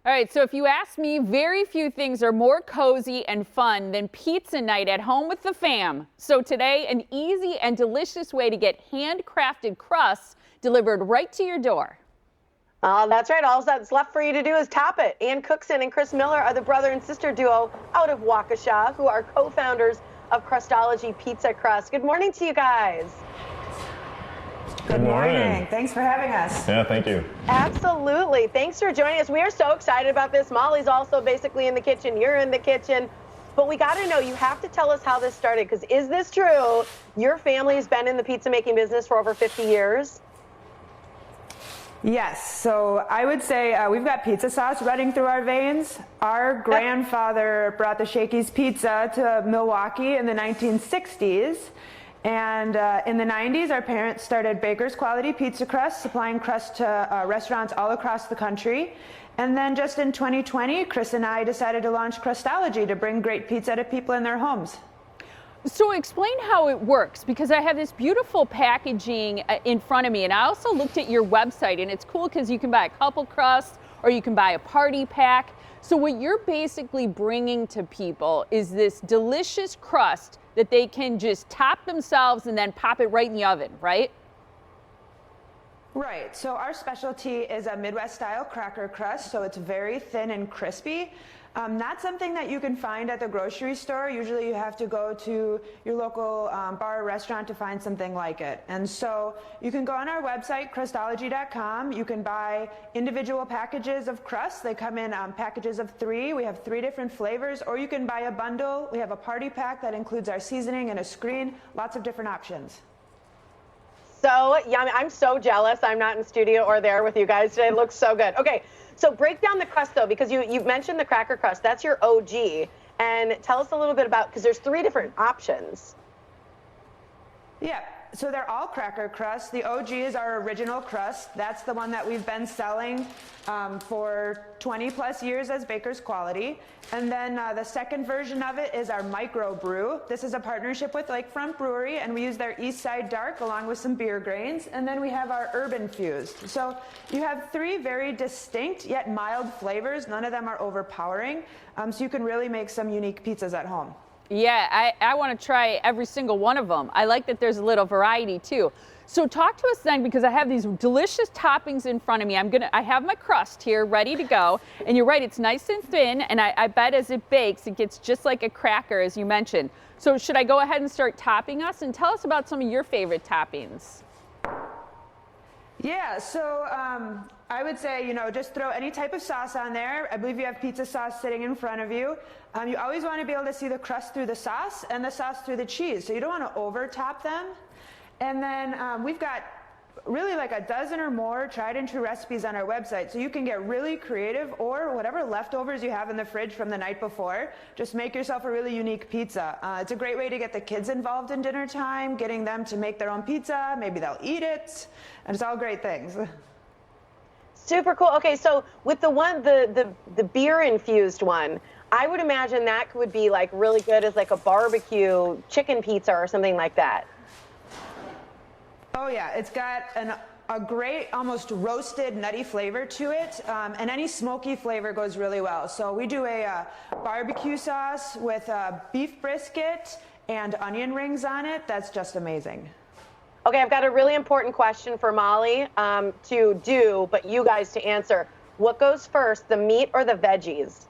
All right, so if you ask me, very few things are more cozy and fun than pizza night at home with the fam. So today, an easy and delicious way to get handcrafted crusts delivered right to your door. That's right. All that's left for you to do is top it. Ann Cookson and Chris Miller are the brother and sister duo out of Waukesha, who are co-founders of Crustology Pizza Crust. Good morning to you guys. Good morning. Thanks for having us. Yeah, thank you. Absolutely. Thanks for joining us. We are so excited about this. Molly's also basically in the kitchen. You're in the kitchen. But we got to know, you have to tell us how this started, because is this true? Your family's been in the pizza making business for over 50 years? Yes, so I would say we've got pizza sauce running through our veins. Our grandfather brought the Shakey's Pizza to Milwaukee in the 1960s. And in the 90s, our parents started Baker's Quality Pizza Crust, supplying crust to restaurants all across the country. And then just in 2020, Chris and I decided to launch Crustology to bring great pizza to people in their homes. So explain how it works, because I have this beautiful packaging in front of me, and I also looked at your website, and it's cool because you can buy a couple crusts or you can buy a party pack. So what you're basically bringing to people is this delicious crust that they can just top themselves and then pop it right in the oven, right? Right, so our specialty is a Midwest style cracker crust, so it's very thin and crispy. Not something that you can find at the grocery store. Usually you have to go to your local bar or restaurant to find something like it. And so you can go on our website, crustology.com. You can buy individual packages of crust. They come in packages of 3. We have 3 different flavors, or you can buy a bundle. We have a party pack that includes our seasoning and a screen. Lots of different options. So yummy. I'm so jealous I'm not in studio or there with you guys today. It looks so good. Okay, so break down the crust though, because you mentioned the cracker crust. That's your OG. And tell us a little bit about, because there's 3 different options. Yeah, so they're all cracker crust. The OG is our original crust. That's the one that we've been selling for 20 plus years as Baker's Quality. And then the second version of it is our micro brew. This is a partnership with Lakefront Brewery, and we use their East Side Dark along with some beer grains. And then we have our herb infused. So you have 3 very distinct yet mild flavors. None of them are overpowering. So you can really make some unique pizzas at home. Yeah, I want to try every single one of them. I like that there's a little variety too. So talk to us then, because I have these delicious toppings in front of me. I have my crust here ready to go. And you're right, it's nice and thin, and I bet as it bakes, it gets just like a cracker, as you mentioned. So should I go ahead and start topping us? And tell us about some of your favorite toppings. Yeah, so I would say, just throw any type of sauce on there. I believe you have pizza sauce sitting in front of you. You always want to be able to see the crust through the sauce and the sauce through the cheese, so you don't want to over top them. And then we've got really like a dozen or more tried and true recipes on our website, so you can get really creative, or whatever leftovers you have in the fridge from the night before, just make yourself a really unique pizza. It's a great way to get the kids involved in dinner time, getting them to make their own pizza. Maybe they'll eat it, and it's all great things. Super cool. Okay, so with the beer infused one, I would imagine that would be like really good as like a barbecue chicken pizza or something like that. Oh yeah, it's got a great, almost roasted, nutty flavor to it, and any smoky flavor goes really well. So we do a barbecue sauce with beef brisket and onion rings on it. That's just amazing. Okay, I've got a really important question for Molly to do, but you guys to answer. What goes first, the meat or the veggies?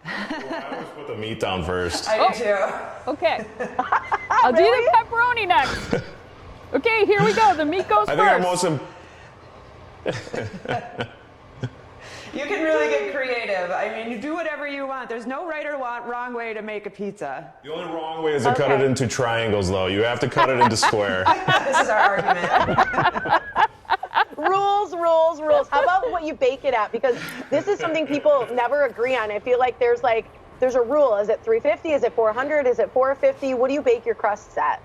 Well, I always put the meat down first. I do too. Okay. I'll do the pepperoni next. Okay, here we go. The meat goes first. I think You can really get creative. I mean, you do whatever you want. There's no right or wrong way to make a pizza. The only wrong way is to cut it into triangles, though. You have to cut it into square. This is our argument. Rules, rules, rules. How about what you bake it at? Because this is something people never agree on. I feel like there's a rule. Is it 350? Is it 400? Is it 450? What do you bake your crusts at?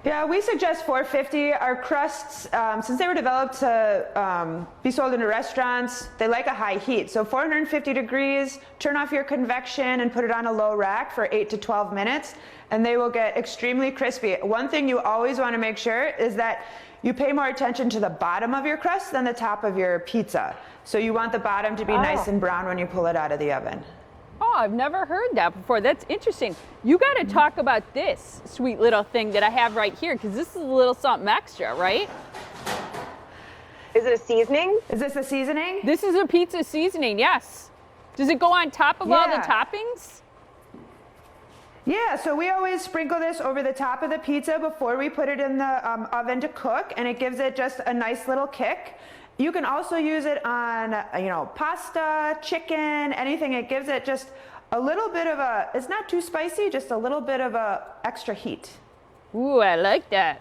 Yeah, we suggest 450. Our crusts, since they were developed to be sold into restaurants, they like a high heat. So 450 degrees, turn off your convection and put it on a low rack for 8 to 12 minutes, and they will get extremely crispy. One thing you always want to make sure is that you pay more attention to the bottom of your crust than the top of your pizza. So you want the bottom to be nice and brown when you pull it out of the oven. Oh, I've never heard that before. That's interesting. You got to talk about this sweet little thing that I have right here, because this is a little something extra, right? Is it a seasoning? Is this the seasoning? This is a pizza seasoning, yes. Does it go on top of all the Yeah. toppings? Yeah, so we always sprinkle this over the top of the pizza before we put it in the oven to cook, and it gives it just a nice little kick. You can also use it on, pasta, chicken, anything. It gives it just a little bit of a, it's not too spicy, just a little bit of a extra heat. Ooh, I like that.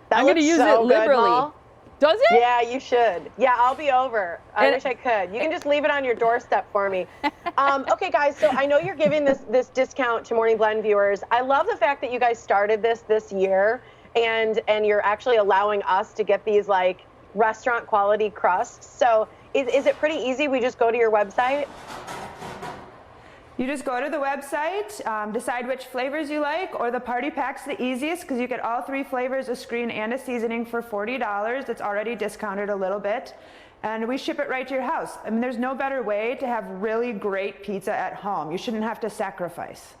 That I'm going to looks use so it liberally. Good, Mal. Does it? Yeah, you should. Yeah, I'll be over. I wish I could. You can just leave it on your doorstep for me. Okay, guys, so I know you're giving this discount to Morning Blend viewers. I love the fact that you guys started this year, and you're actually allowing us to get these like restaurant quality crusts. So is it pretty easy? We just go to your website? You just go to the website, decide which flavors you like, or the party pack's the easiest because you get all 3 flavors, a screen and a seasoning for $40. It's already discounted a little bit. And we ship it right to your house. I mean, there's no better way to have really great pizza at home. You shouldn't have to sacrifice.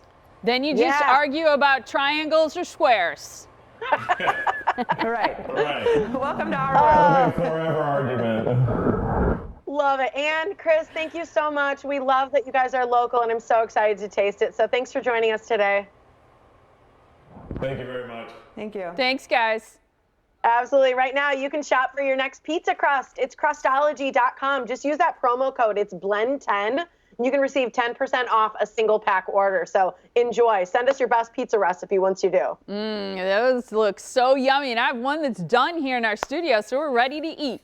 Then you just argue about triangles or squares. All right. Right. Welcome to our world. Forever argument. Love it. And Chris, thank you so much. We love that you guys are local, and I'm so excited to taste it. So thanks for joining us today. Thank you very much. Thank you. Thanks, guys. Absolutely. Right now, you can shop for your next pizza crust. It's crustology.com. Just use that promo code. It's blend10. You can receive 10% off a single pack order. So enjoy. Send us your best pizza recipe once you do. Those look so yummy. And I have one that's done here in our studio, so we're ready to eat.